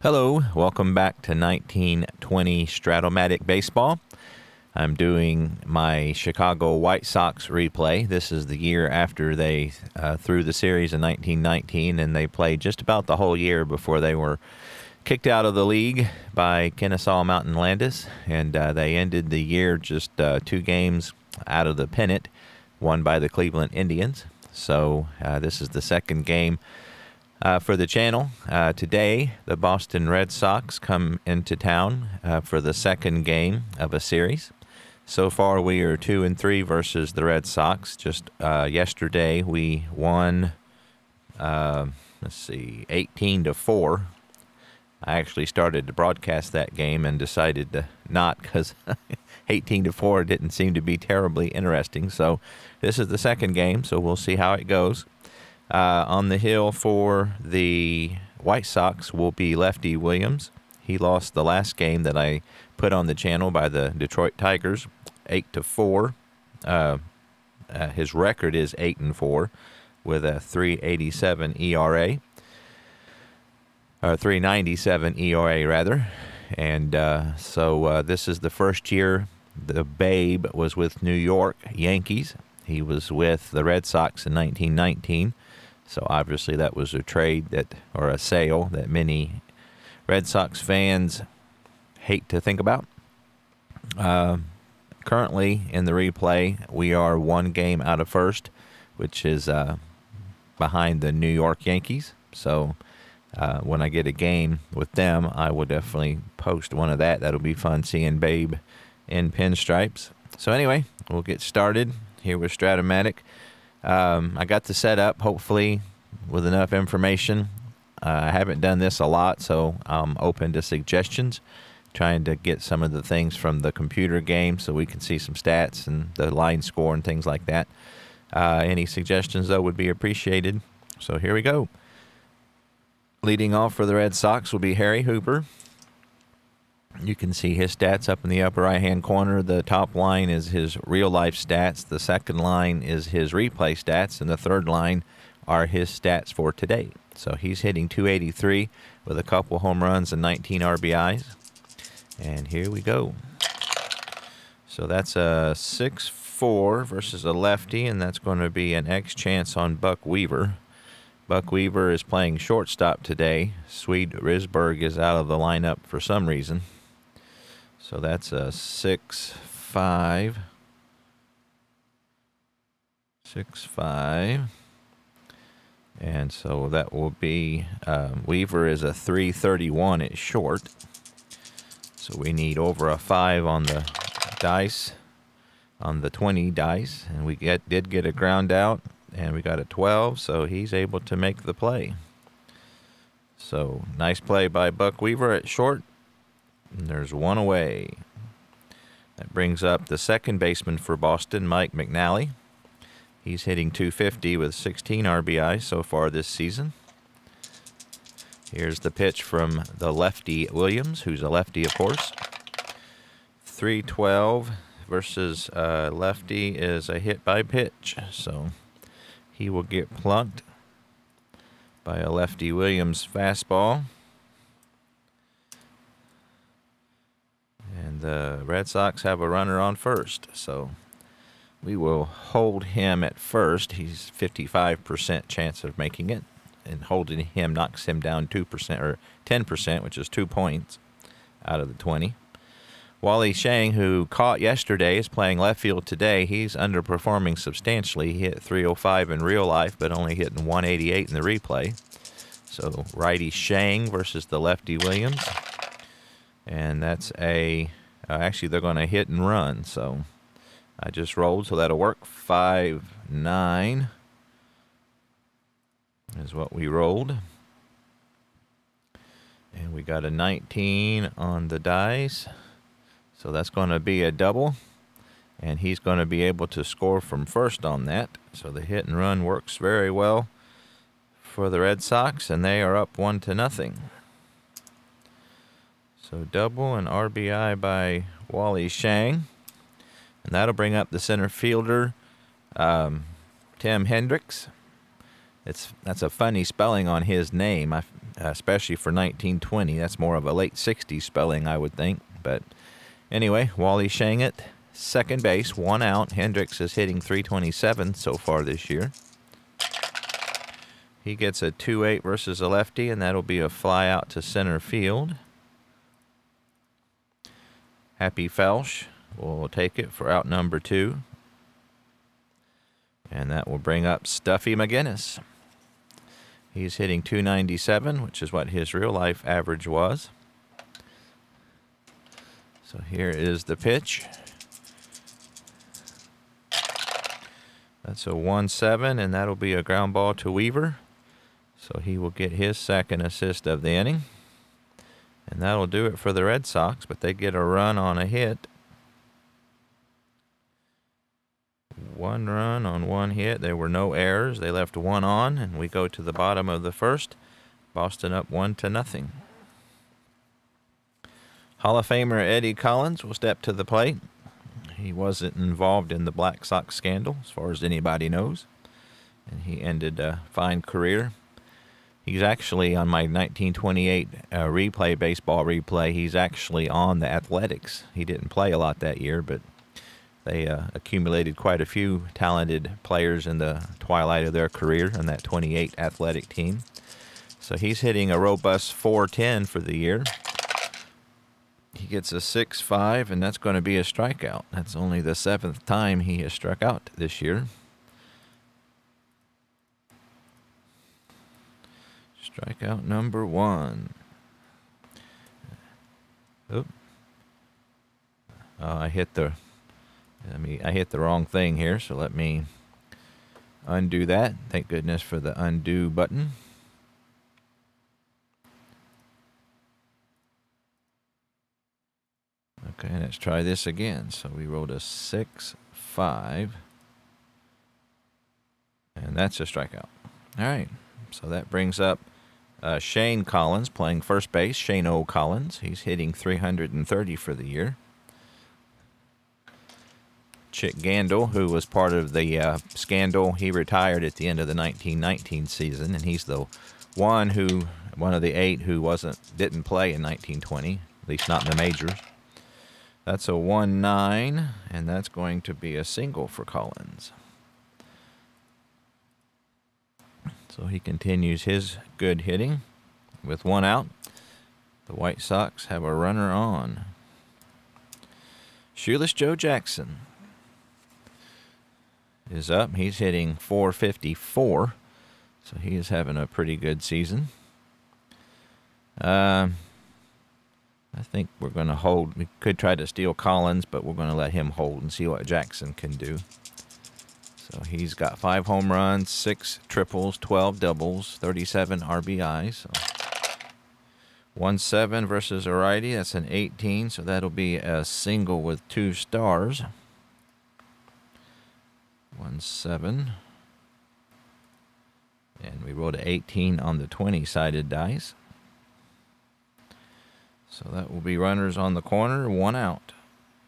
Hello, welcome back to 1920 Strat-O-Matic Baseball. I'm doing my Chicago White Sox replay. This is the year after they threw the series in 1919, and they played just about the whole year before they were kicked out of the league by Kennesaw Mountain Landis, and they ended the year just 2 games out of the pennant, won by the Cleveland Indians. So this is the second game for the channel. Today, the Boston Red Sox come into town for the second game of a series. So far, we are 2-3 versus the Red Sox. Just yesterday, we won, 18-4. I actually started to broadcast that game and decided to not, because 18-4 didn't seem to be terribly interesting. So this is the second game, so we'll see how it goes. On the hill for the White Sox will be Lefty Williams. He lost the last game that I put on the channel by the Detroit Tigers, 8-4. His record is 8-4 with a 3.87 ERA, or 3.97 ERA rather. And so this is the first year the Babe was with New York Yankees. He was with the Red Sox in 1919. So obviously that was a trade or a sale that many Red Sox fans hate to think about. Currently in the replay, we are 1 game out of first, which is behind the New York Yankees. So when I get a game with them, I will definitely post one of that. That'll be fun seeing Babe in pinstripes. So anyway, we'll get started here with Strat-O-Matic. I got the setup, hopefully, with enough information. I haven't done this a lot, so I'm open to suggestions, trying to get some of the things from the computer game so we can see some stats and the line score and things like that. Any suggestions, though, would be appreciated. So here we go. Leading off for the Red Sox will be Harry Hooper. You can see his stats up in the upper right-hand corner. The top line is his real-life stats. The second line is his replay stats. And the third line are his stats for today. So he's hitting .283 with a couple home runs and 19 RBIs. And here we go. So that's a 6-4 versus a lefty, and that's going to be an X chance on Buck Weaver. Buck Weaver is playing shortstop today. Swede Risberg is out of the lineup for some reason. So that's a 6-5. 6-5. And so that will be, Weaver is a 331 at short. So we need over a 5 on the dice, on the 20 dice. And we did get a ground out, and we got a 12, so he's able to make the play. So nice play by Buck Weaver at short. And there's 1 away. That brings up the second baseman for Boston, Mike McNally. He's hitting .250 with 16 RBI so far this season. Here's the pitch from the lefty Williams, who's a lefty, of course. 3-12 versus lefty is a hit by pitch. So he will get plunked by a lefty Williams fastball. And the Red Sox have a runner on first, so we will hold him at first. He's 55% chance of making it, and holding him knocks him down 2% or 10%, which is 2 points out of the 20. Wally Shang, who caught yesterday, is playing left field today. He's underperforming substantially. He hit .305 in real life, but only hitting .188 in the replay. So righty Shang versus the lefty Williams. And that's a, actually they're going to hit and run. So I just rolled, so that'll work. 5-9 is what we rolled. And we got a 19 on the dice. So that's going to be a double. And he's going to be able to score from first on that. So the hit and run works very well for the Red Sox, and they are up 1-0. So double and RBI by Wally Shang. And that'll bring up the center fielder, Tim Hendricks. That's a funny spelling on his name. especially for 1920. That's more of a late 60s spelling, I would think. But anyway, Wally Shangit, second base, 1 out. Hendricks is hitting .327 so far this year. He gets a 2-8 versus a lefty, and that'll be a fly out to center field. Happy Felsch will take it for out number 2. And that will bring up Stuffy McGinnis. He's hitting .297, which is what his real life average was. So here is the pitch. That's a 1-7, and that'll be a ground ball to Weaver. So he will get his second assist of the inning. And that'll do it for the Red Sox, but they get a run on a hit. 1 run on 1 hit. There were no errors. They left 1 on, and we go to the bottom of the first. Boston up 1-0. Hall of Famer Eddie Collins will step to the plate. He wasn't involved in the Black Sox scandal, as far as anybody knows. And he ended a fine career. He's actually on my 1928 baseball replay. He's actually on the Athletics. He didn't play a lot that year, but they accumulated quite a few talented players in the twilight of their career on that 28 Athletic team. So he's hitting a robust .410 for the year. He gets a 6.5, and that's going to be a strikeout. That's only the 7th time he has struck out this year. Strikeout number 1. Oop. I hit the wrong thing here, so let me undo that. Thank goodness for the undo button. Okay, let's try this again. So we rolled a 6.5, and that's a strikeout. All right, so that brings up Shane Collins playing first base. Shane O. Collins. He's hitting .330 for the year. Chick Gandil, who was part of the scandal, he retired at the end of the 1919 season, and he's the one of the 8 who didn't play in 1920, at least not in the majors. That's a 1-9, and that's going to be a single for Collins. So he continues his good hitting with 1 out. The White Sox have a runner on. Shoeless Joe Jackson is up. He's hitting .454, so he is having a pretty good season. I think we're going to hold. We could try to steal Collins, but we're going to let him hold and see what Jackson can do. So he's got 5 home runs, 6 triples, 12 doubles, 37 RBIs. So 1-7 versus a righty. That's an 18, so that'll be a single with 2 stars. 1-7. And we rolled an 18 on the 20-sided dice. So that will be runners on the corner, 1 out.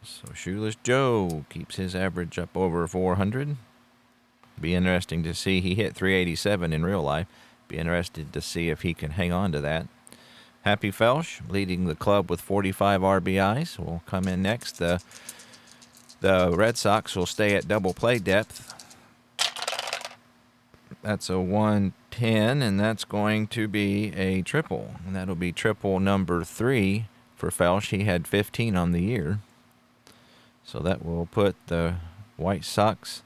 So Shoeless Joe keeps his average up over 400. Be interesting to see. He hit .387 in real life. Be interested to see if he can hang on to that. Happy Felsch leading the club with 45 RBIs. Will come in next. The Red Sox will stay at double play depth. That's a 110, and that's going to be a triple. And that'll be triple number 3 for Felsch. He had 15 on the year. So that will put the White Sox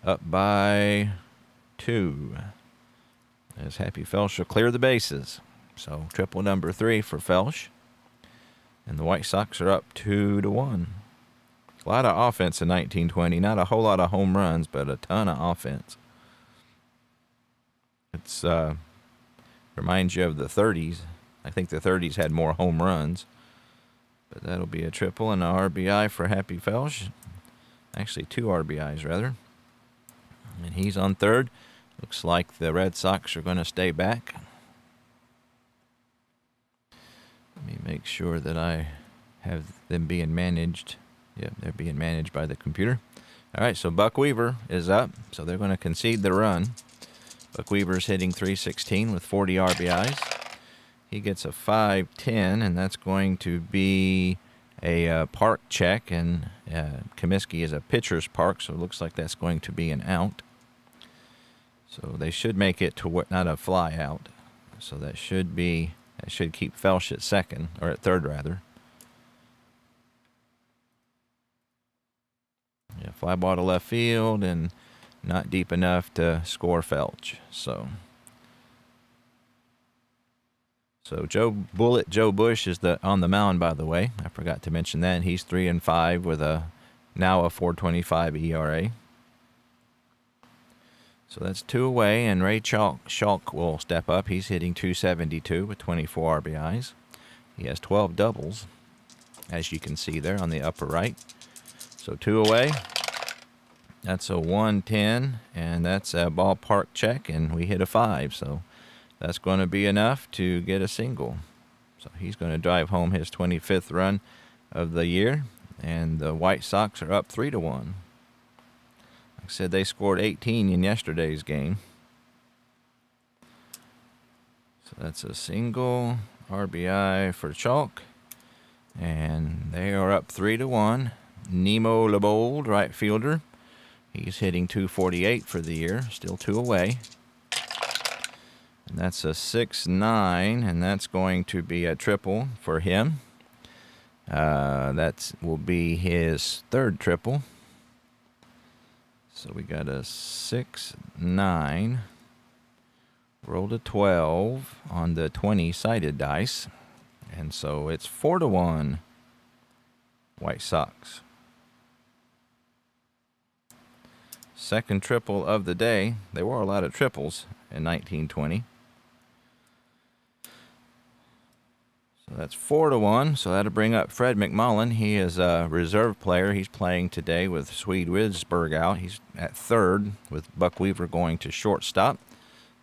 up by 2. As Happy Felsch will clear the bases. So triple number 3 for Felsch. And the White Sox are up 2-1. A lot of offense in 1920. Not a whole lot of home runs, but a ton of offense. It's reminds you of the 30s. I think the 30s had more home runs. But that'll be a triple and an RBI for Happy Felsch. Actually, 2 RBIs, rather. And he's on third. Looks like the Red Sox are going to stay back. Let me make sure that I have them being managed. Yep, they're being managed by the computer. All right, so Buck Weaver is up. So they're going to concede the run. Buck Weaver's hitting .316 with 40 RBIs. He gets a 5-10, and that's going to be a park check, and Comiskey is a pitcher's park, so it looks like that's going to be an out. So they should make it to not a fly out. So that should keep Felsch at second, or at third rather. Yeah, fly ball to left field and not deep enough to score Felsch. So Joe Bush is on the mound, by the way. I forgot to mention that. He's 3-5 with now a 4.25 ERA. So that's 2 away, and Ray Schalk will step up. He's hitting .272 with 24 RBIs. He has 12 doubles, as you can see there on the upper right. So 2 away. That's a 1-10, and that's a ballpark check, and we hit a 5. So that's going to be enough to get a single. So he's going to drive home his 25th run of the year, and the White Sox are up 3-1. Like I said, they scored 18 in yesterday's game. So that's a single RBI for Chalk, and they are up 3-1. Nemo Libould, right fielder. He's hitting .248 for the year, still 2 away. And that's a 6-9, and that's going to be a triple for him. That will be his 3rd triple. So we got a 6-9. Rolled a 12 on the 20-sided dice. And so it's 4-1 White Sox. Second triple of the day. There were a lot of triples in 1920. So that's 4-1. So that'll bring up Fred McMullen. He is a reserve player. He's playing today with Swede Wisberg out. He's at third with Buck Weaver going to shortstop.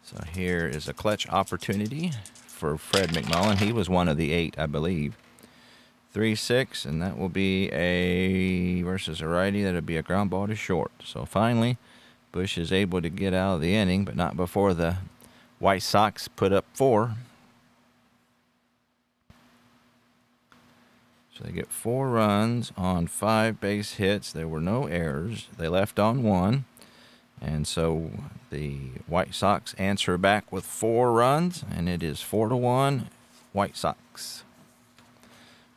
So here is a clutch opportunity for Fred McMullen. He was one of the 8, I believe. 3-6, and that will be a versus a righty. That'll be a ground ball to short. So finally, Bush is able to get out of the inning, but not before the White Sox put up 4. So they get 4 runs on 5 base hits. There were no errors. They left on 1. And so the White Sox answer back with 4 runs, and it is 4-1 White Sox.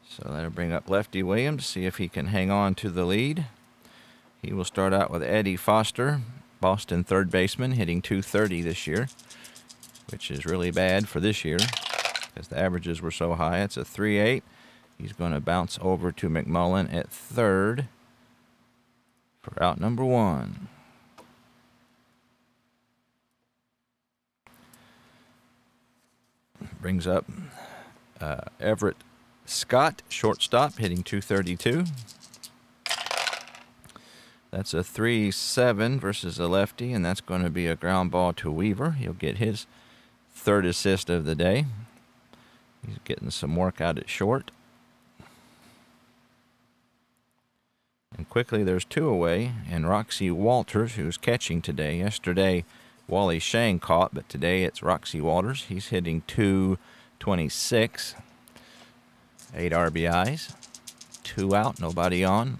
So that'll bring up Lefty Williams, see if he can hang on to the lead. He will start out with Eddie Foster, Boston third baseman, hitting .230 this year, which is really bad for this year because the averages were so high. It's a 3-8. He's going to bounce over to McMullen at third for out number 1. Brings up Everett Scott, shortstop, hitting .232. That's a 3-7 versus a lefty, and that's going to be a ground ball to Weaver. He'll get his 3rd assist of the day. He's getting some work out at short. And quickly there's 2 away, and Roxy Walters, who's catching today. Yesterday, Wally Shang caught, but today it's Roxy Walters. He's hitting .226. 8 RBIs, 2 out, nobody on.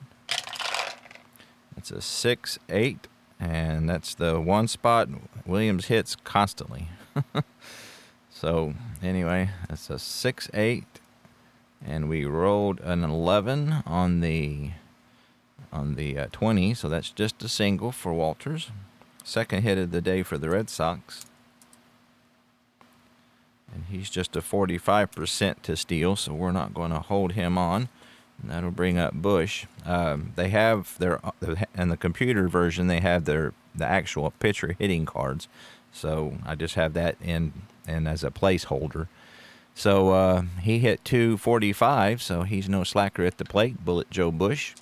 That's a 6-8, and that's the one spot Williams hits constantly. So anyway, that's a 6-8, and we rolled an 11 on the 20, so that's just a single for Walters. 2nd hit of the day for the Red Sox. And he's just a 45% to steal, so we're not going to hold him on. And that'll bring up Bush. They have in the computer version, they have the actual pitcher hitting cards. So I just have that in as a placeholder. So he hit .245, so he's no slacker at the plate. Bullet Joe Bush.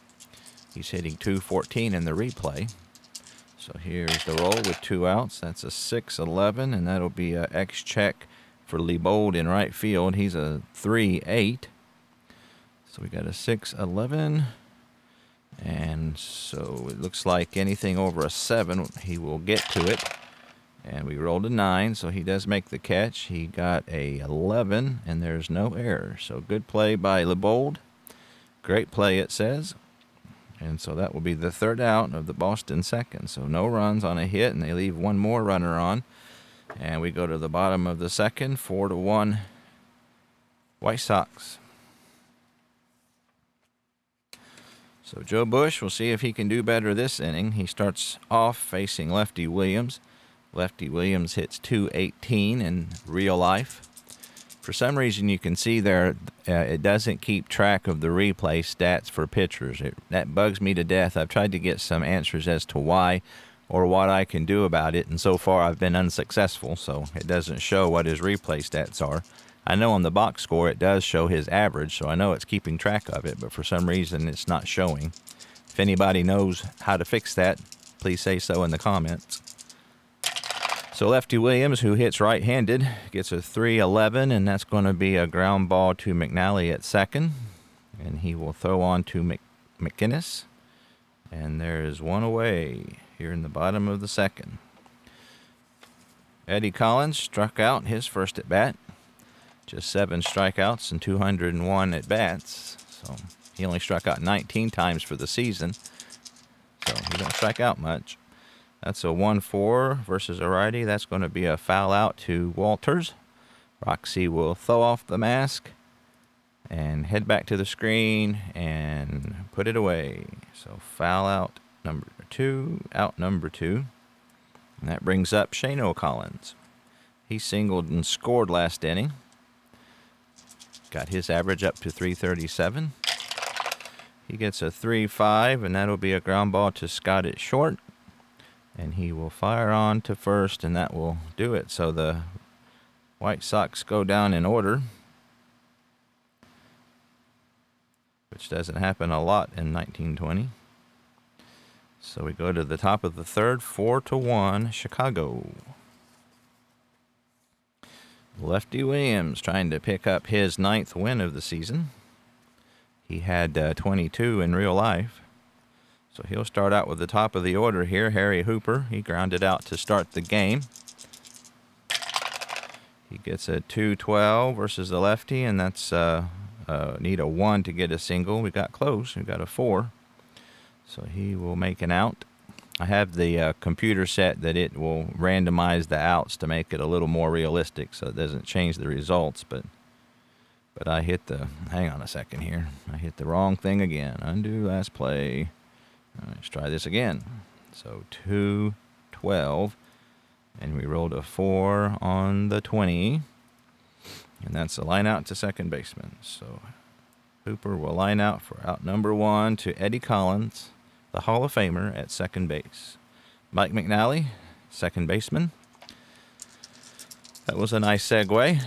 He's hitting .214 in the replay. So here's the roll with 2 outs. That's a 6-11, and that'll be a X check for Libould in right field. He's a 3-8. So we got a 6-11. And so it looks like anything over a 7, he will get to it. And we rolled a 9, so he does make the catch. He got a 11, and there's no error. So good play by Libould. Great play, it says. And so that will be the third out of the Boston second. So no runs on a hit, and they leave one more runner on. And we go to the bottom of the second, 4-1 White Sox. So Joe Bush, we'll see if he can do better this inning. He starts off facing Lefty Williams. Lefty Williams hits .218 in real life. For some reason, you can see there it doesn't keep track of the replay stats for pitchers. That bugs me to death. I've tried to get some answers as to why or what I can do about it, and so far I've been unsuccessful, so it doesn't show what his replay stats are. I know on the box score it does show his average, so I know it's keeping track of it, but for some reason it's not showing. If anybody knows how to fix that, please say so in the comments. So Lefty Williams, who hits right-handed, gets a 3-11, and that's going to be a ground ball to McNally at second. And he will throw on to McInnes. And there is one away here in the bottom of the second. Eddie Collins struck out his first at-bat. Just 7 strikeouts and 201 at-bats. So he only struck out 19 times for the season. So he don't strike out much. That's a 1-4 versus a righty. That's going to be a foul out to Walters. Roxy will throw off the mask and head back to the screen and put it away. So foul out number 2, out number 2. And that brings up Shane Collins. He singled and scored last inning. Got his average up to 337. He gets a 3-5, and that'll be a ground ball to Scott at short. And he will fire on to first, and that will do it. So the White Sox go down in order, which doesn't happen a lot in 1920. So we go to the top of the third, 4-1 Chicago. Lefty Williams trying to pick up his 9th win of the season. He had 22 in real life. So he'll start out with the top of the order here. Harry Hooper, he grounded out to start the game. He gets a 2-12 versus the lefty, and that's need a 1 to get a single. We got close. We got a 4. So he will make an out. I have the computer set that it will randomize the outs to make it a little more realistic so it doesn't change the results. But I hit the, hang on a second here. I hit the wrong thing again. Undo last play. Let's try this again. So 2-12, and we rolled a 4 on the 20, and that's a line out to second baseman. So Hooper will line out for out number 1 to Eddie Collins, the Hall of Famer, at second base. Mike McNally, second baseman. That was a nice segue.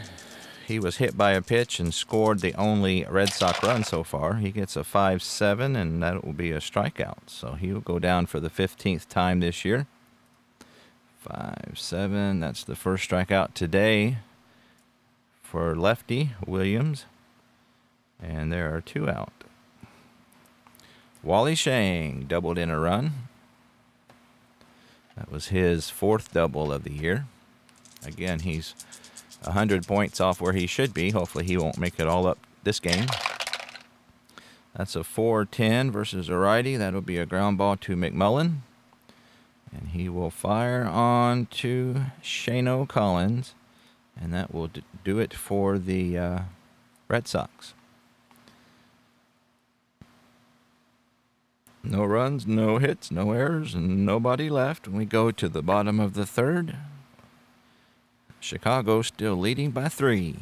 He was hit by a pitch and scored the only Red Sox run so far. He gets a 5-7, and that will be a strikeout. So he will go down for the 15th time this year. 5-7, that's the first strikeout today for Lefty Williams. And there are 2 out. Wally Shang doubled in a run. That was his 4th double of the year. Again, he's 100 points off where he should be. Hopefully he won't make it all up this game. That's a 4-10 versus a righty. That'll be a ground ball to Mcmullen. And he will fire on to Shane Collins. And that will do it for the Red Sox. No runs, no hits, no errors, and nobody left. We go to the bottom of the third. Chicago still leading by 3.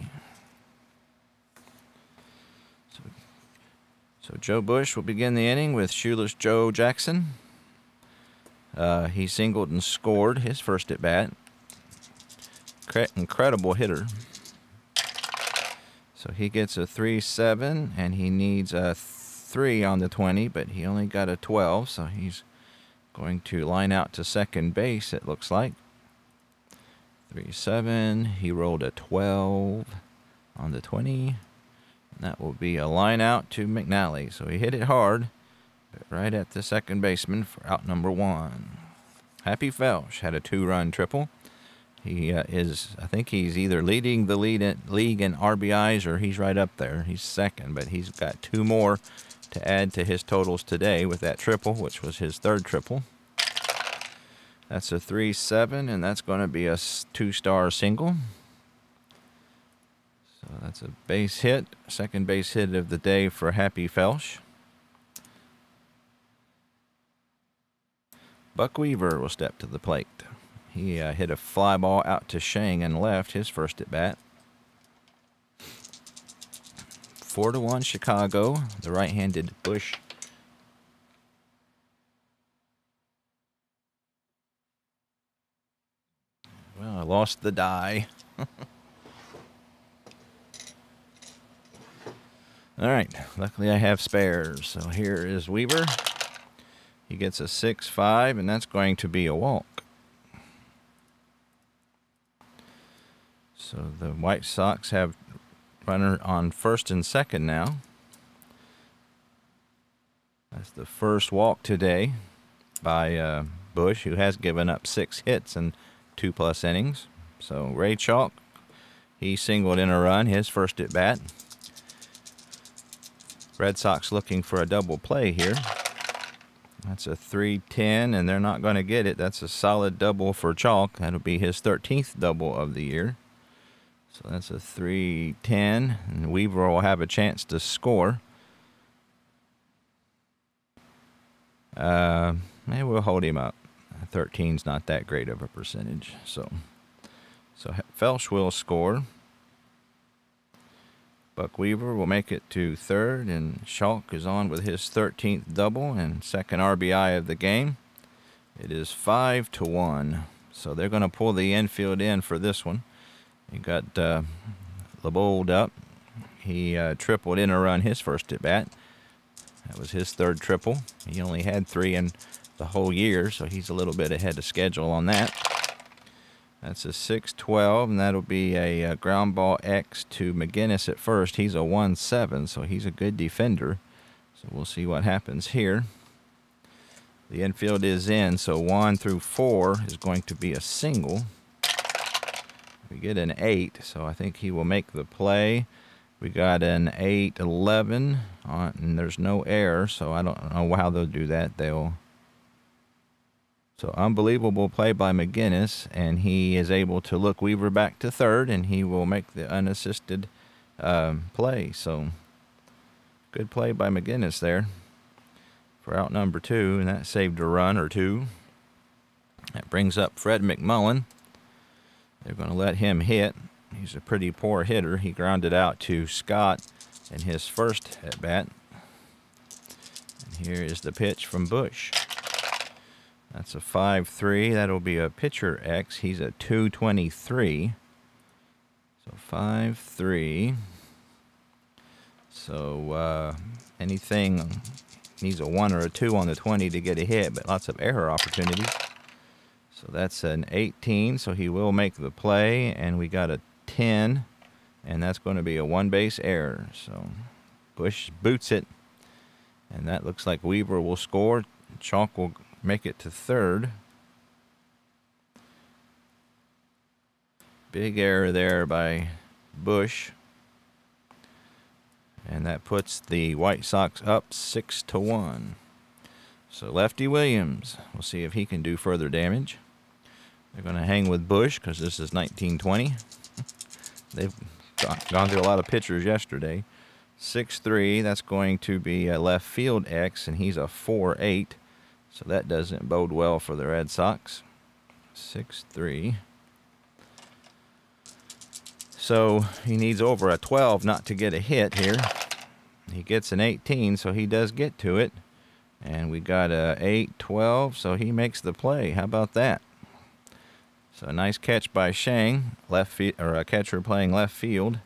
So Joe Bush will begin the inning with shoeless Joe Jackson. He singled and scored his first at bat. Incredible hitter. So he gets a 3-7, and he needs a 3 on the 20, but he only got a 12, so he's going to line out to second base, it looks like. 3-7, he rolled a 12 on the 20. And that will be a line out to McNally. So he hit it hard, but right at the second baseman for out number 1. Happy Felsch had a 2-run triple. He I think he's either leading the league in RBIs or he's right up there. He's second, but he's got 2 more to add to his totals today with that triple, which was his 3rd triple. That's a 3-7, and that's going to be a 2-star single. So that's a base hit, 2nd base hit of the day for Happy Felsch. Buck Weaver will step to the plate. He hit a fly ball out to Shang and left, his first at bat. 4-1 Chicago, the right-handed Bush. Well, I lost the die. All right, luckily I have spares. So here is Weaver. He gets a 6-5, and that's going to be a walk. So the White Sox have runner on 1st and 2nd now. That's the first walk today by Bush, who has given up 6 hits and 2+ innings. So Ray Chalk, he singled in a run, his first at bat. Red Sox looking for a double play here. That's a 3-10, and they're not going to get it. That's a solid double for Chalk. That'll be his 13th double of the year. So that's a 3-10, and Weaver will have a chance to score. Maybe we'll hold him up. 13's not that great of a percentage. So Felsch will score. Buck Weaver will make it to 3rd, and Chalk is on with his 13th double and 2nd RBI of the game. It is 5-1. So they're going to pull the infield in for this one. You got Libould up. He tripled in a run his first at bat. That was his 3rd triple. He only had 3 in the whole year, so he's a little bit ahead of schedule on that. That's a 6-12, and that'll be a ground ball X to McGinnis at first. He's a 1-7, so he's a good defender. So we'll see what happens here. The infield is in, so 1 through 4 is going to be a single. We get an 8, so I think he will make the play. We got an 8-11, and there's no error, so I don't know how they'll do that. So unbelievable play by McGinnis, and he is able to look Weaver back to 3rd, and he will make the unassisted play. So good play by McGinnis there for out number 2, and that saved a run or 2. That brings up Fred Mcmullen. They're going to let him hit. He's a pretty poor hitter. He grounded out to Scott in his first at bat. And here is the pitch from Bush. That's a 5-3. That'll be a pitcher X. He's a 223. So 5-3. So anything needs a 1 or a 2 on the 20 to get a hit, but lots of error opportunities. So that's an 18, so he will make the play, and we got a 10, and that's going to be a 1-base error. So Bush boots it, and that looks like Weaver will score. Chalk will make it to 3rd. Big error there by Bush, and that puts the White Sox up 6-1. So Lefty Williams, we'll see if he can do further damage. They're going to hang with Bush because this is 1920. They've gone through a lot of pitchers yesterday. 6-3, that's going to be a left field X, and he's a 4-8. So that doesn't bode well for the Red Sox. 6-3. So he needs over a 12 not to get a hit here. He gets an 18, so he does get to it. And we got a 8-12, so he makes the play. How about that? So a nice catch by Shang, left field, or a catcher playing left field,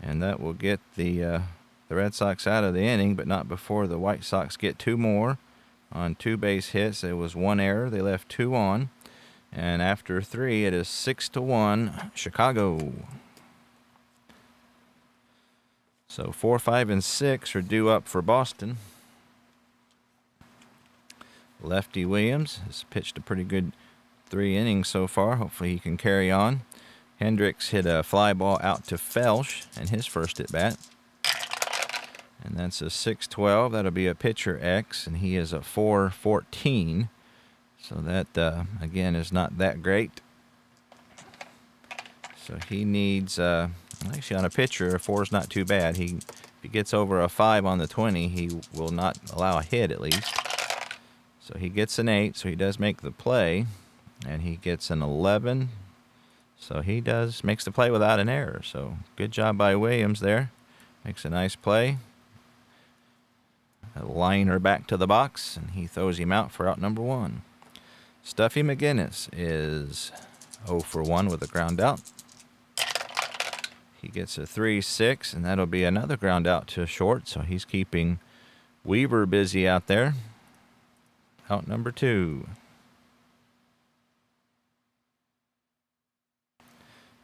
and that will get the Red Sox out of the inning, but not before the White Sox get 2 more on 2 base hits. There was 1 error; they left 2 on, and after 3, it is 6-1 Chicago. So 4, 5, and 6 are due up for Boston. Lefty Williams has pitched a pretty good 3 innings so far. Hopefully he can carry on. Hendricks hit a fly ball out to Felsch in his first at bat. And that's a 6-12. That'll be a pitcher X, and he is a 4-14. So that, again, is not that great. So he needs, actually on a pitcher, a 4 is not too bad. If he gets over a 5 on the 20, he will not allow a hit at least. So he gets an 8, so he does make the play. And he gets an 11. So he makes the play without an error. So good job by Williams there. Makes a nice play. A liner back to the box, and he throws him out for out number 1. Stuffy McGinnis is 0 for 1 with a ground out. He gets a 3-6, and that'll be another ground out to short, so he's keeping Weaver busy out there. Out number 2.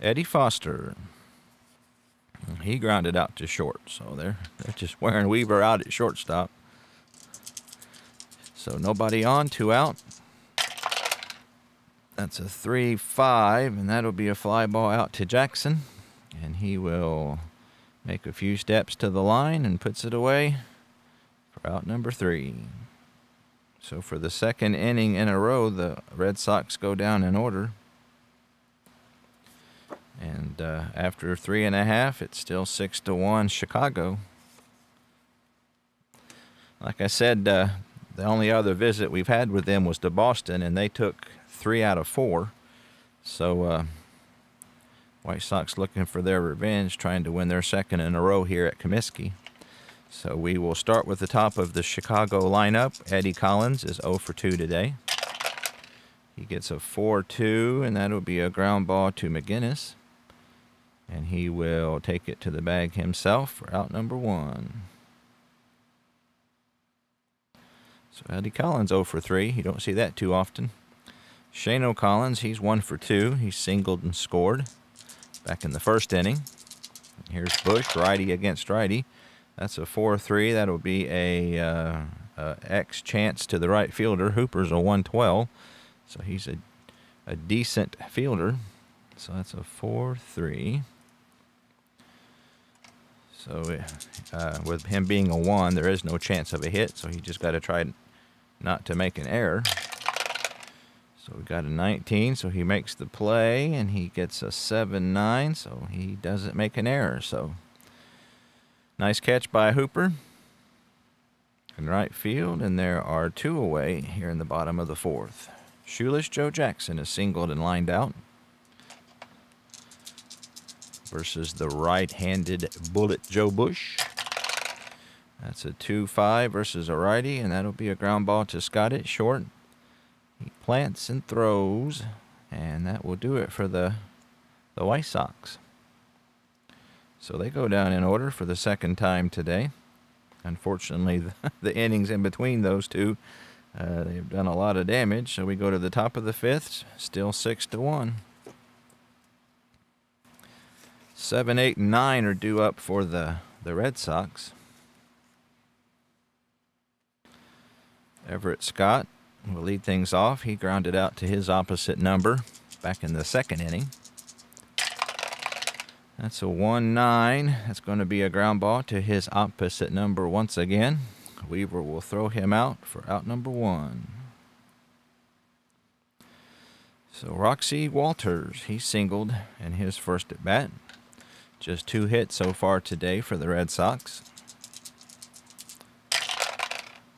Eddie Foster. He grounded out to short, so they're just wearing Weaver out at shortstop. So nobody on, 2 out. That's a 3-5, and that'll be a fly ball out to Jackson. And he will make a few steps to the line and puts it away for out number 3. So for the second inning in a row, the Red Sox go down in order. And after 3.5, it's still 6-1 Chicago. Like I said, the only other visit we've had with them was to Boston, and they took 3 out of 4. So White Sox looking for their revenge, trying to win their second in a row here at Comiskey. So we will start with the top of the Chicago lineup. Eddie Collins is 0 for 2 today. He gets a 4-2, and that'll be a ground ball to McGinnis. And he will take it to the bag himself for out number 1. So Eddie Collins 0 for 3. You don't see that too often. Shane Collins, he's 1 for 2. He singled and scored back in the first inning. Here's Bush, righty against righty. That's a 4-3. That'll be a X chance to the right fielder. Hooper's a 112. So he's a decent fielder. So that's a 4-3. So with him being a 1, there is no chance of a hit. So he just got to try not to make an error. So we got a 19. So he makes the play, and he gets a 7-9. So he doesn't make an error. So nice catch by Hooper in right field. And there are 2 away here in the bottom of the 4th. Shoeless Joe Jackson is singled and lined out versus the right-handed Bullet Joe Bush. That's a 2-5 versus a righty, and that'll be a ground ball to Scott at short. He plants and throws, and that will do it for the White Sox. So they go down in order for the second time today. Unfortunately, the innings in between those two, they've done a lot of damage. So we go to the top of the 5th, still 6-1. 7, 8, and 9 are due up for the Red Sox. Everett Scott will lead things off. He grounded out to his opposite number back in the second inning. That's a 1-9. That's going to be a ground ball to his opposite number once again. Weaver will throw him out for out number 1. So Roxy Walters, he singled in his first at bat. Just 2 hits so far today for the Red Sox.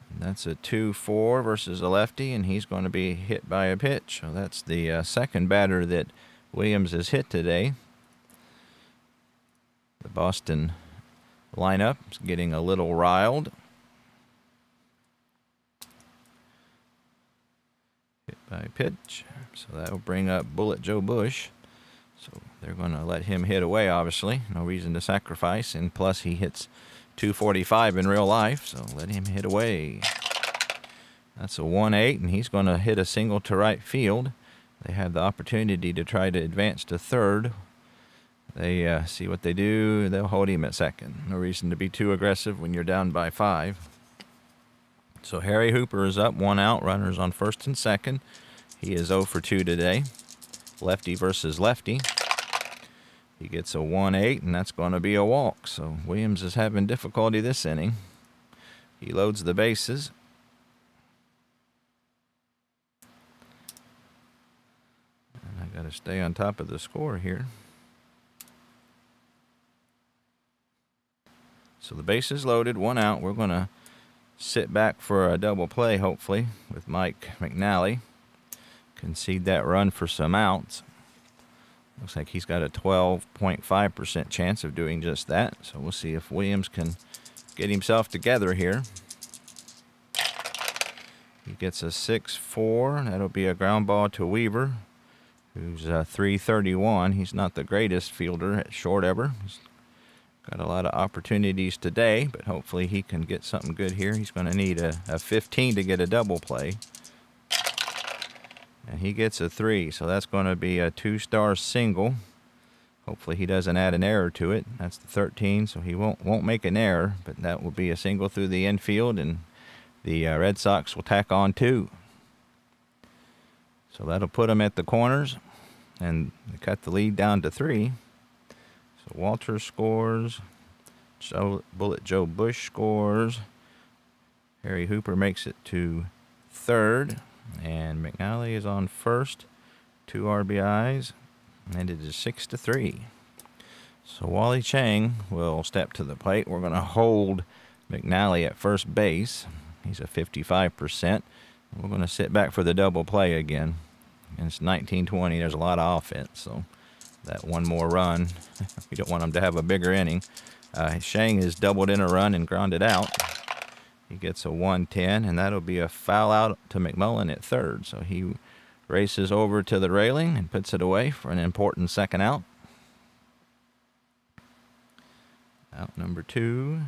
And that's a 2-4 versus a lefty, and he's going to be hit by a pitch. So that's the second batter that Williams has hit today. The Boston lineup is getting a little riled. Hit by a pitch. So that will bring up Bullet Joe Bush. So they're going to let him hit away, obviously. No reason to sacrifice. And plus, he hits 245 in real life, so let him hit away. That's a 1-8, and he's going to hit a single to right field. They have the opportunity to try to advance to third. They see what they do. They'll hold him at second. No reason to be too aggressive when you're down by 5. So Harry Hooper is up, 1 out. Runners on first and second. He is 0 for 2 today. Lefty versus lefty. He gets a 1-8, and that's going to be a walk. So Williams is having difficulty this inning. He loads the bases. And I got to stay on top of the score here. So the base is loaded, 1 out. We're going to sit back for a double play, hopefully, with Mcmullen. Concede that run for some outs. Looks like he's got a 12.5% chance of doing just that. So we'll see if Williams can get himself together here. He gets a 6-4. That'll be a ground ball to Weaver, who's 331. He's not the greatest fielder at short ever. He's got a lot of opportunities today, but hopefully he can get something good here. He's going to need a 15 to get a double play. And he gets a 3, so that's going to be a 2-star single. Hopefully he doesn't add an error to it. That's the 13, so he won't make an error, but that will be a single through the infield, and the Red Sox will tack on 2. So that'll put them at the corners, and cut the lead down to 3. So Walter scores. Bullet Joe Bush scores. Harry Hooper makes it to 3rd. And Mcnally is on first, 2 RBIs, and it is 6-3. So Wally Chang will step to the plate. We're going to hold Mcnally at first base. He's a 55%. We're going to sit back for the double play again. And it's 19-20. There's a lot of offense, so that one more run, we don't want him to have a bigger inning. Chang has doubled in a run and grounded out. He gets a 110, and that'll be a foul out to Mcmullen at 3rd. So he races over to the railing and puts it away for an important second out. Out number 2.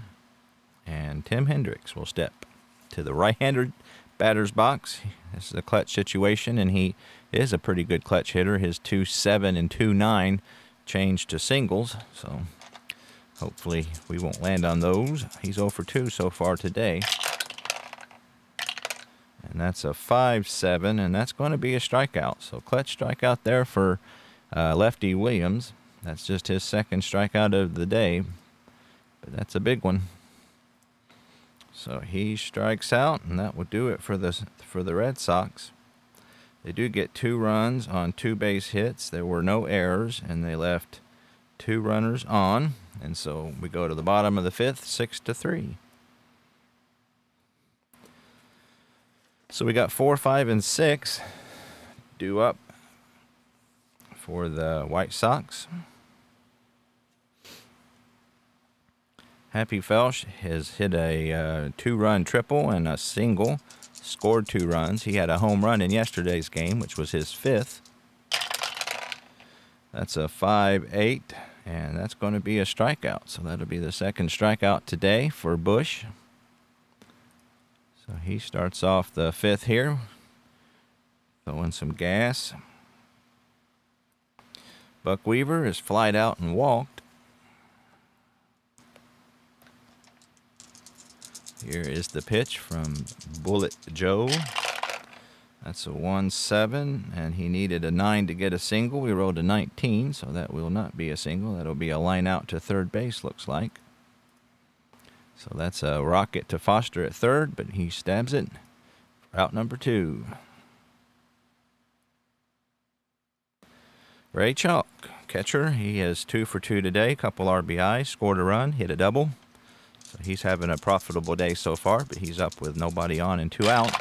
And Tim Hendricks will step to the right-handed batter's box. This is a clutch situation, and he is a pretty good clutch hitter. His 2.7 and 2.9 changed to singles, so hopefully we won't land on those. He's 0 for 2 so far today. And that's a 5-7, and that's going to be a strikeout. So clutch strikeout there for lefty Williams. That's just his 2nd strikeout of the day, but that's a big one. So he strikes out, and that will do it for the Red Sox. They do get 2 runs on 2 base hits. There were no errors, and they left 2 runners on. And so we go to the bottom of the 5th, 6-3. So we got 4, 5, and 6 due up for the White Sox. Happy Felsch has hit a 2-run triple and a single, scored 2 runs. He had a home run in yesterday's game, which was his 5th. That's a 5-8. And that's going to be a strikeout. So that'll be the 2nd strikeout today for Bush. So he starts off the 5th here, throwing some gas. Buck Weaver is flied out and walked. Here is the pitch from Bullet Joe. That's a 1-7, and he needed a 9 to get a single. We rolled a 19, so that will not be a single. That'll be a line out to 3rd base, looks like. So that's a rocket to Foster at 3rd, but he stabs it. Out number 2. Ray Chalk, catcher. He is 2 for 2 today. Couple RBIs, scored a run, hit a double. So he's having a profitable day so far, but he's up with nobody on and 2 out.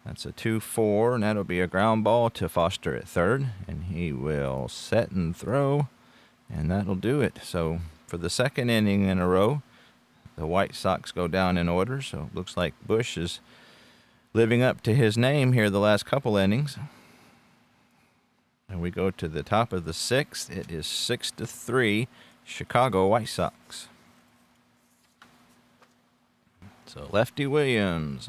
That's a 2-4, and that'll be a ground ball to Foster at 3rd. And he will set and throw, and that'll do it. So for the 2nd inning in a row, the White Sox go down in order. So it looks like Bush is living up to his name here the last couple innings. And we go to the top of the 6th. It is 6-3, Chicago White Sox. So Lefty Williams.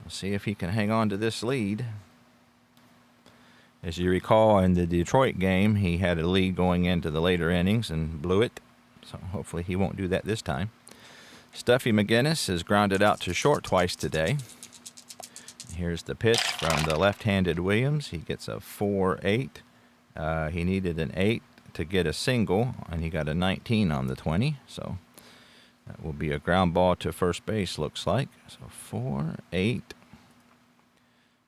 We'll see if he can hang on to this lead. As you recall, in the Detroit game, he had a lead going into the later innings and blew it. So hopefully he won't do that this time. Stuffy McGinnis is grounded out to short twice today. Here's the pitch from the left-handed Williams. He gets a 4-8. He needed an 8 to get a single, and he got a 19 on the 20. So that will be a ground ball to first base, looks like. So 4-8,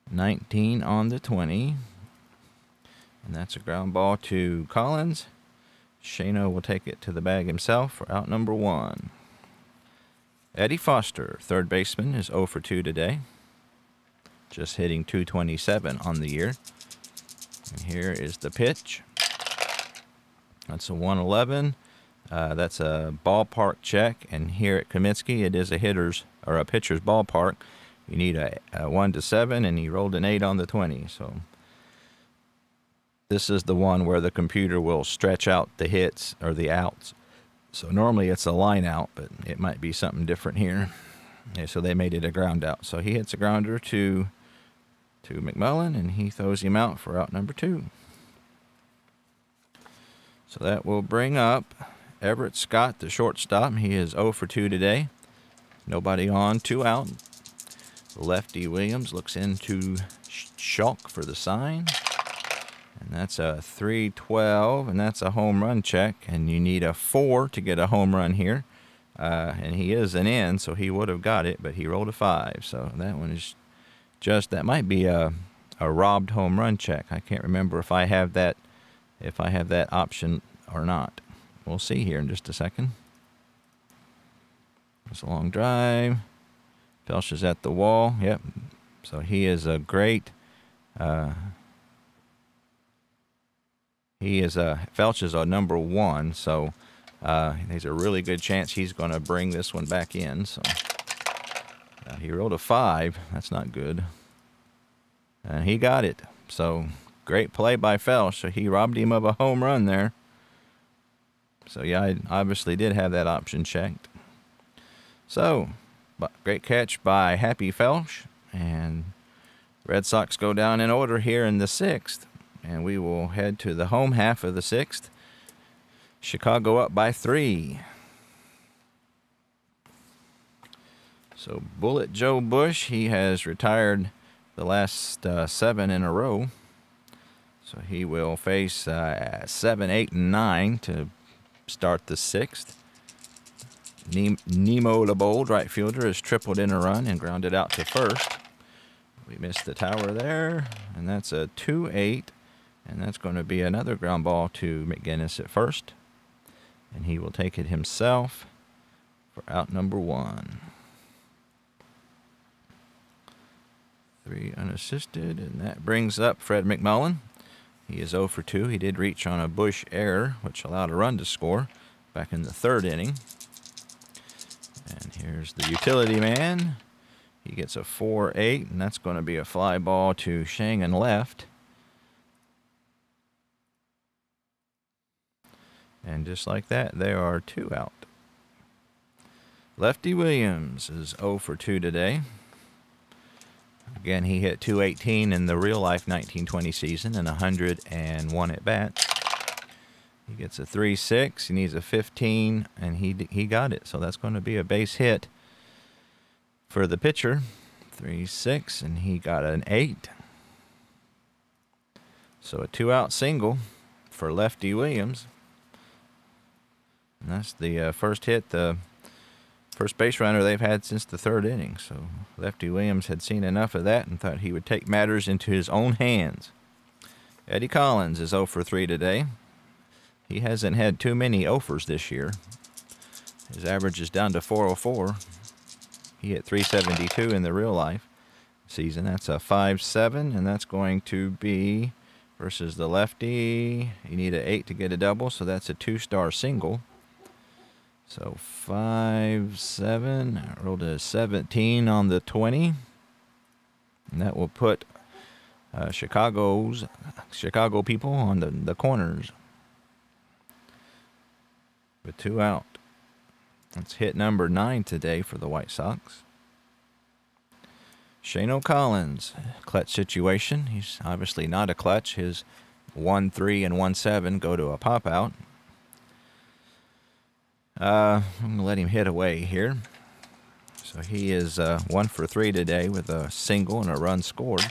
19 on the 20. And that's a ground ball to Collins. Shano will take it to the bag himself for out number 1. Eddie Foster, third baseman, is 0 for 2 today. Just hitting .227 on the year. And here is the pitch. That's a 111. That's a ballpark check. And here at Kaminsky, it is a pitcher's ballpark. You need a 1-7, and he rolled an 8 on the 20. So this is the one where the computer will stretch out the hits or the outs. So normally it's a line out, but it might be something different here. Yeah, so they made it a ground out. So he hits a grounder to Mcmullen, and he throws him out for out number 2. So that will bring up Everett Scott, the shortstop. He is 0 for 2 today. Nobody on, 2 out. Lefty Williams looks into Shulk for the sign. And that's a 3-12, and that's a home run check. And you need a 4 to get a home run here. And he is an in, so he would have got it, but he rolled a 5. So that one is that might be a robbed home run check. I can't remember if I have that option or not. We'll see here in just a second. It's a long drive. Felsch is at the wall. Yep. So he is a great. Felsch is a number 1. So there's a really good chance he's going to bring this one back in. So he rolled a 5. That's not good. And he got it. So great play by Felsch. So he robbed him of a home run there. So yeah, I obviously did have that option checked. So, great catch by Happy Felsch. And Red Sox go down in order here in the 6th. And we will head to the home half of the 6th. Chicago up by 3. So Bullet Joe Bush, he has retired the last 7 in a row. So he will face 7, 8, and 9 to start the 6th. Nemo Libould, right fielder, has tripled in a run and grounded out to first. We missed the tower there, and that's a 2-8, and that's going to be another ground ball to McGinnis at first. And he will take it himself for out number 1. 3 unassisted, and that brings up Fred Mcmullen. He is 0 for 2. He did reach on a Bush error, which allowed a run to score back in the 3rd inning. And here's the utility man. He gets a 4-8, and that's going to be a fly ball to Shang and left. And just like that, there are 2 out. Lefty Williams is 0 for 2 today. Again, he hit .218 in the real-life 1920 season and 101 at-bats. He gets a 3-6. He needs a 15, and he got it. So that's going to be a base hit for the pitcher. 3-6, and he got an 8. So a 2-out single for Lefty Williams. And that's the first hit, the first base runner they've had since the 3rd inning. So Lefty Williams had seen enough of that and thought he would take matters into his own hands. Eddie Collins is 0 for 3 today. He hasn't had too many 0-fers this year. His average is down to 404. He hit .372 in the real life season. That's a 5-7, and that's going to be versus the lefty. You need an 8 to get a double, so that's a 2-star single. So 5-7. I rolled a 17 on the 20, and that will put Chicago people on the corners with 2 out. That's hit number 9 today for the White Sox. Shano Collins, clutch situation. He's obviously not a clutch. His 1-3 and 1-7 go to a pop out. I'm going to let him hit away here. So he is 1 for 3 today with a single and a run scored.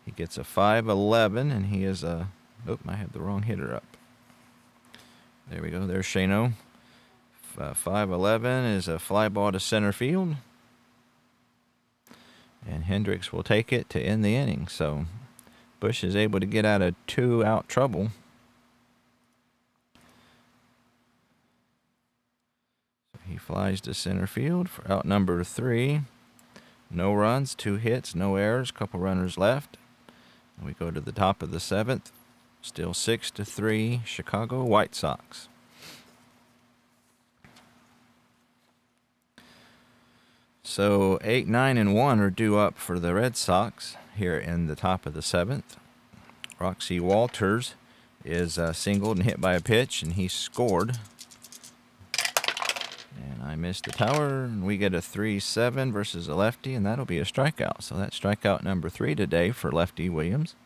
He gets a 5-11, and he is a... Oop, I have the wrong hitter up. There we go. There's Shano. 5-11 is a fly ball to center field. And Hendricks will take it to end the inning. So Bush is able to get out of 2-out trouble. So he flies to center field for out number 3. No runs, 2 hits, no errors, couple runners left. And we go to the top of the 7th. Still 6-3 Chicago White Sox. So 8, 9, and 1 are due up for the Red Sox here in the top of the 7th. Roxy Walters is singled and hit by a pitch, and he scored. And I missed the tower, and we get a 3-7 versus a lefty, and that'll be a strikeout. So that's strikeout number 3 today for Lefty Williams.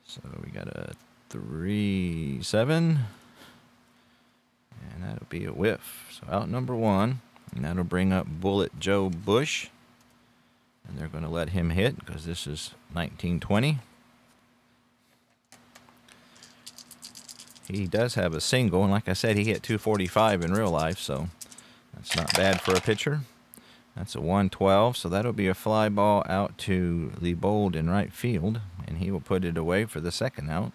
So we got a 3-7, and that'll be a whiff. So out number 1, and that'll bring up Bullet Joe Bush, and they're going to let him hit because this is 1920. He does have a single, and like I said, he hit 245 in real life, so that's not bad for a pitcher. That's a 112, so that'll be a fly ball out to Libould in right field, and he will put it away for the 2nd out.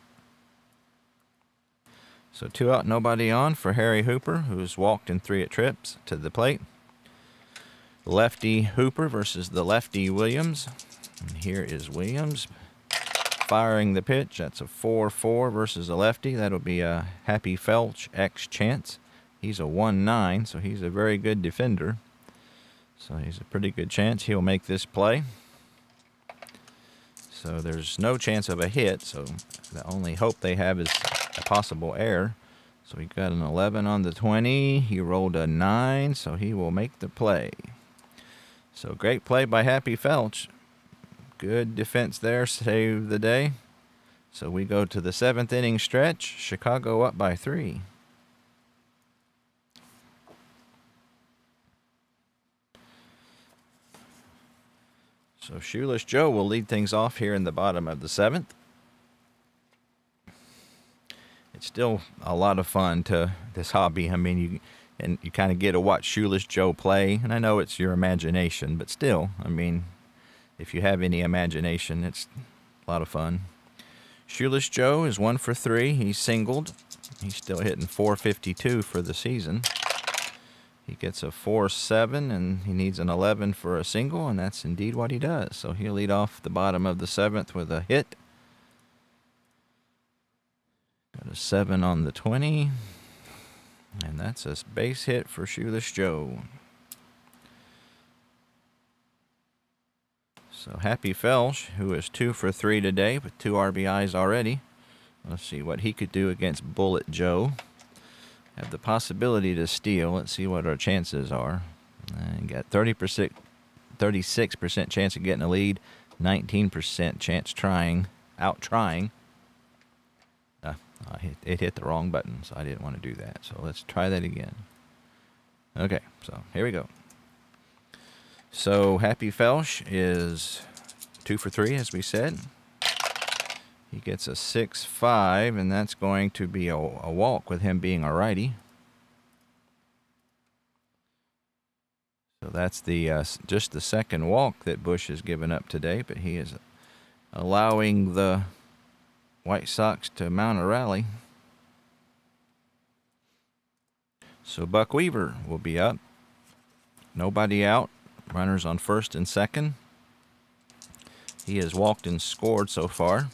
So 2 out, nobody on for Harry Hooper, who's walked in 3 trips to the plate. Lefty Hooper versus the lefty Williams. And here is Williams firing the pitch. That's a 4-4 versus a lefty. That'll be a Happy Felch X Chance. He's a 1-9, so he's a very good defender. So he's a pretty good chance he'll make this play. So there's no chance of a hit, so the only hope they have is a possible error. So he got an 11 on the 20. He rolled a 9, so he will make the play. So great play by Happy Felch. Good defense there, save the day. So we go to the 7th inning stretch. Chicago up by 3. So Shoeless Joe will lead things off here in the bottom of the 7th. It's still a lot of fun to this hobby. I mean, you kind of get to watch Shoeless Joe play, and I know it's your imagination, but still, I mean, if you have any imagination, it's a lot of fun. Shoeless Joe is 1 for 3. He's singled. He's still hitting .452 for the season. He gets a 4-7, and he needs an 11 for a single, and that's indeed what he does. So he'll lead off the bottom of the 7th with a hit. Got a 7 on the 20, and that's a base hit for Shoeless Joe. So Happy Felch, who is 2 for 3 today with 2 RBIs already. Let's see what he could do against Bullet Joe. Have the possibility to steal. Let's see what our chances are. Got 36% chance of getting a lead, 19% chance out trying. It hit the wrong button, so I didn't want to do that. So let's try that again. Okay, so here we go. So Happy Felch is 2 for 3, as we said. He gets a 6-5, and that's going to be a walk with him being a righty. So that's the just the 2nd walk that Bush has given up today, but he is allowing the White Sox to mount a rally. So Buck Weaver will be up. Nobody out. Runners on 1st and 2nd. He has walked and scored so far.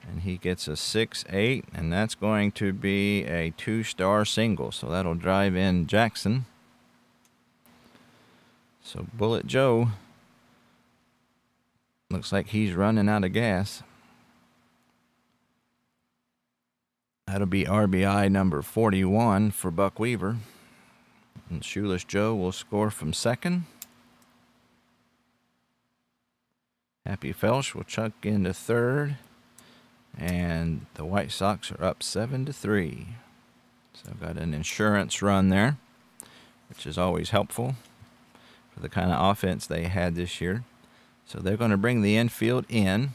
And he gets a 6-8, and that's going to be a 2-star single. So that'll drive in Jackson. So Bullet Joe looks like he's running out of gas. That'll be RBI number 41 for Buck Weaver. And Shoeless Joe will score from 2nd. Happy Felch will chuck into 3rd. And the White Sox are up 7-3. So got an insurance run there. which is always helpful for the kind of offense they had this year. So they're going to bring the infield in.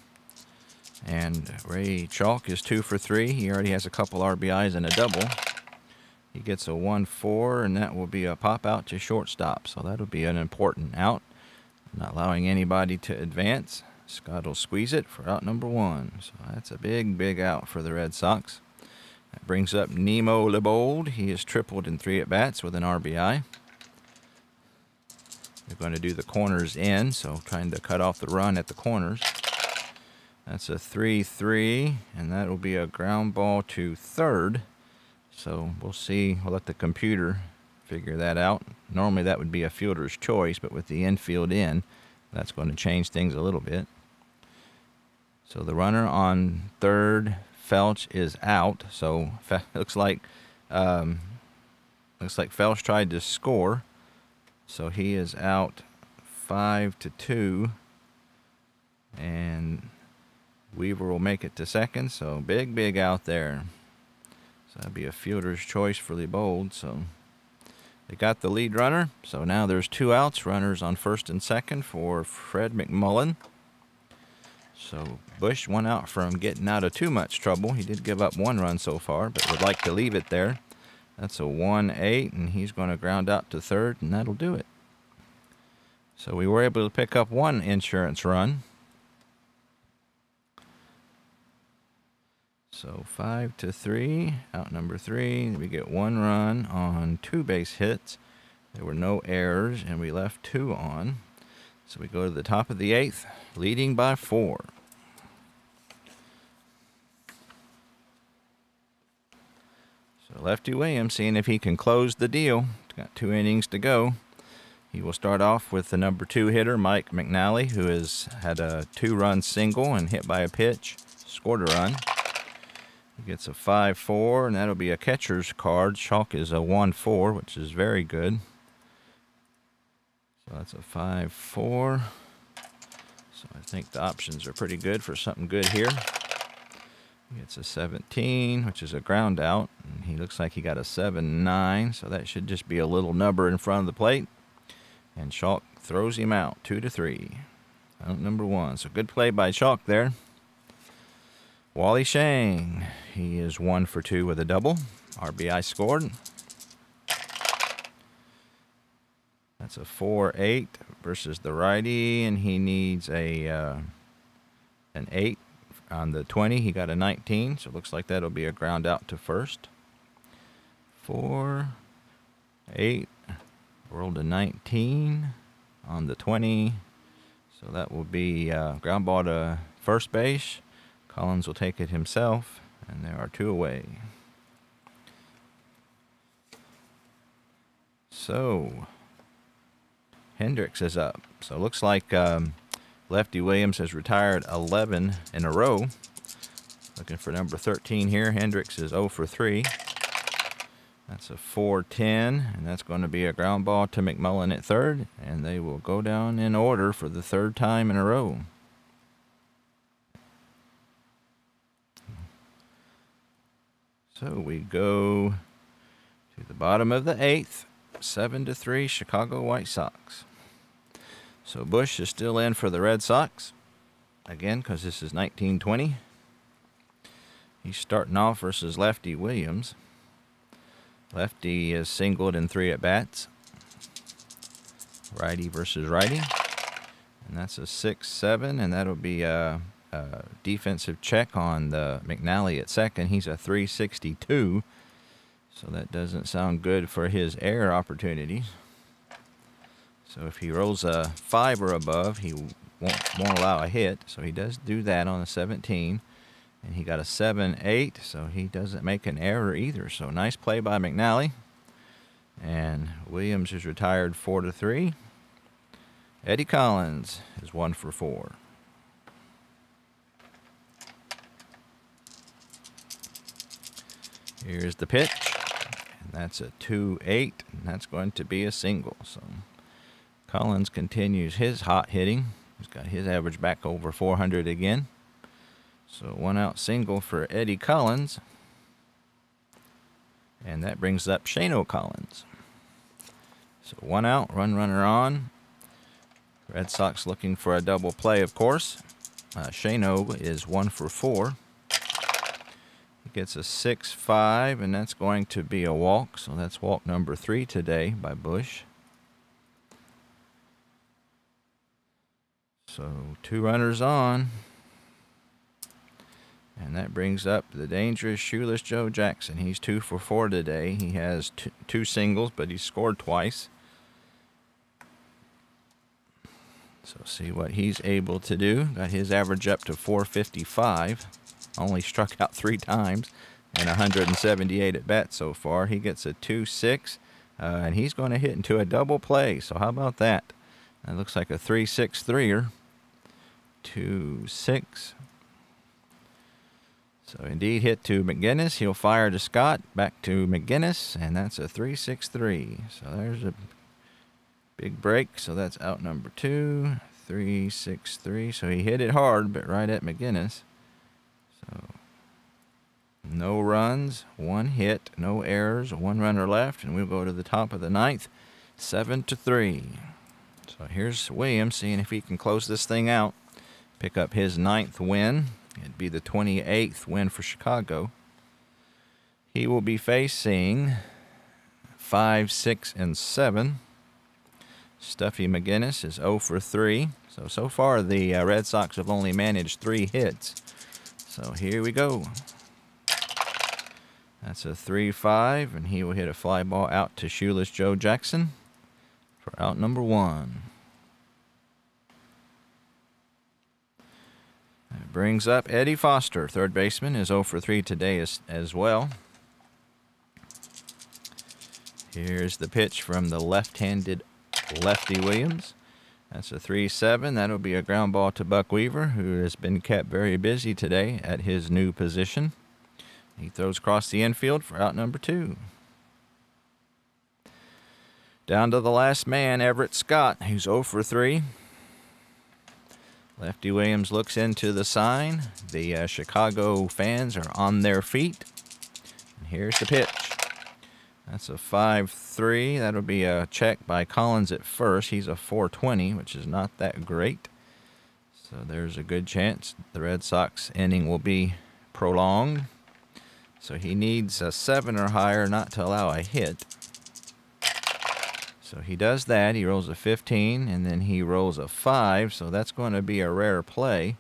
And Ray Chalk is 2 for 3. He already has a couple RBIs and a double. He gets a 1-4, and that will be a pop out to shortstop. So that'll be an important out. Not allowing anybody to advance. Scott will squeeze it for out number 1. So that's a big, big out for the Red Sox. That brings up Nemo Libould. He has tripled in 3 at-bats with an RBI. They're going to do the corners in, so trying to cut off the run at the corners. That's a 3-3, and that will be a ground ball to third. So we'll see. We'll let the computer figure that out. Normally that would be a fielder's choice, but with the infield in, that's going to change things a little bit. So the runner on third, Felch, is out. So looks like Felch tried to score. So he is out 5-2, and Weaver will make it to second. So big, big out there. So that'd be a fielder's choice for Libould. So they got the lead runner. So now there's 2 outs. Runners on first and second for Fred Mcmullen. So Bush 1 out from getting out of too much trouble. He did give up 1 run so far, but would like to leave it there. That's a 1-8, and he's going to ground out to third, and that'll do it. So we were able to pick up 1 insurance run. So 5-3, out number 3. We get 1 run on 2 base hits. There were no errors, and we left 2 on. So we go to the top of the 8th, leading by 4. So Lefty Williams seeing if he can close the deal. He's got 2 innings to go. He will start off with the number 2 hitter, Mcmullen, who has had a 2-run single and hit by a pitch, scored a run. He gets a 5-4, and that'll be a catcher's card. Chalk is a 1-4, which is very good. So that's a 5-4. So I think the options are pretty good for something good here. He gets a 17, which is a ground out. And he looks like he got a 7-9, so that should just be a little number in front of the plate. And Chalk throws him out, 2-3. Out number 1. So good play by Chalk there. Wally Shang, he is 1 for 2 with a double. RBI scored. That's a 4-8 versus the righty, and he needs an 8 on the 20. He got a 19, so it looks like that'll be a ground out to first. 4-8, rolled a 19 on the 20, so that will be ground ball to first base. Collins will take it himself, and there are 2 away. So Hendricks is up. So it looks like Lefty Williams has retired 11 in a row. Looking for number 13 here. Hendricks is 0 for 3. That's a 4-10, and that's going to be a ground ball to Mcmullen at third, and they will go down in order for the 3rd time in a row. So we go to the bottom of the 8th, 7-3 Chicago White Sox. So Bush is still in for the Red Sox, again, because this is 1920. He's starting off versus Lefty Williams. Lefty is singled in 3 at-bats. Righty versus righty. And that's a 6-7, and that'll be a defensive check on the McNally at second. He's a 362, so that doesn't sound good for his error opportunities. So if he rolls a 5 or above, he won't allow a hit. So he does do that on a 17, and he got a 7-8, so he doesn't make an error either. So nice play by McNally, and Williams is retired 4-3. Eddie Collins is 1 for 4. Here's the pitch, and that's a 2-8, and that's going to be a single. So Collins continues his hot hitting. He's got his average back over 400 again. So 1-out single for Eddie Collins, and that brings up Shane Collins. So 1 out, runner on. Red Sox looking for a double play, of course. Shano is 1 for 4. He gets a 6-5, and that's going to be a walk. So that's walk number 3 today by Bush. So 2 runners on. And that brings up the dangerous shoeless Joe Jackson. He's 2 for 4 today. He has two singles, but he scored twice. So see what he's able to do. Got his average up to 455. Only struck out 3 times and 178 at bat so far. He gets a 2-6, and he's going to hit into a double play. So how about that? That looks like a 3-6-3er. 2-6. So indeed hit to McGinnis. He'll fire to Scott. Back to McGinnis, and that's a 3-6-3. So there's a big break, so that's out number 2. 3-6-3. So he hit it hard, but right at McGinnis. So no runs, 1 hit, no errors, 1 runner left, and we'll go to the top of the 9th, 7-3. So here's Williams seeing if he can close this thing out, pick up his 9th win. It'd be the 28th win for Chicago. He will be facing 5, 6, and 7. Stuffy McGinnis is 0 for 3. So far the Red Sox have only managed 3 hits. So here we go. That's a 3-5, and he will hit a fly ball out to shoeless Joe Jackson for out number 1. That brings up Eddie Foster. Third baseman is 0 for 3 today as well. Here's the pitch from the left-handed lefty Williams. That's a 3-7. That'll be a ground ball to Buck Weaver, who has been kept very busy today at his new position. He throws across the infield for out number 2. Down to the last man, Everett Scott, who's 0 for 3. Lefty Williams looks into the sign. The Chicago fans are on their feet. And here's the pitch. That's a 5-3. That'll be a check by Collins at first. He's a 420, which is not that great. So there's a good chance the Red Sox inning will be prolonged. So he needs a 7 or higher not to allow a hit. So he does that. He rolls a 15, and then he rolls a 5. So that's going to be a rare play.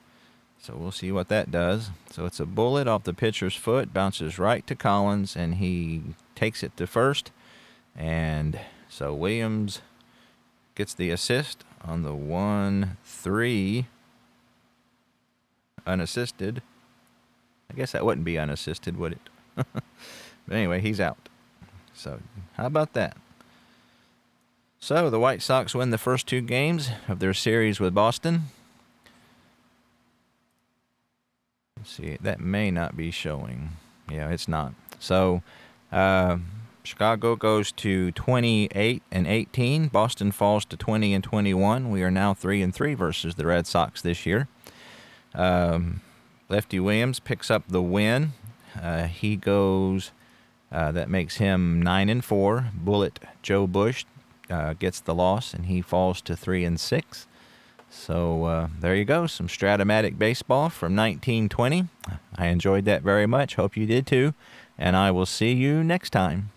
So we'll see what that does. So it's a bullet off the pitcher's foot, bounces right to Collins, and he takes it to first. And so Williams gets the assist on the 1-3 unassisted. I guess that wouldn't be unassisted, would it? But anyway, he's out. So how about that? So the White Sox win the first 2 games of their series with Boston. Let's see, that may not be showing. Yeah, it's not. So Chicago goes to 28-18. Boston falls to 20-21. We are now 3-3 versus the Red Sox this year. Lefty Williams picks up the win. He goes, that makes him 9-4. Bullet Joe Bush gets the loss, and he falls to 3-6. So there you go, some Strat-O-Matic baseball from 1920. I enjoyed that very much. Hope you did too. And I will see you next time.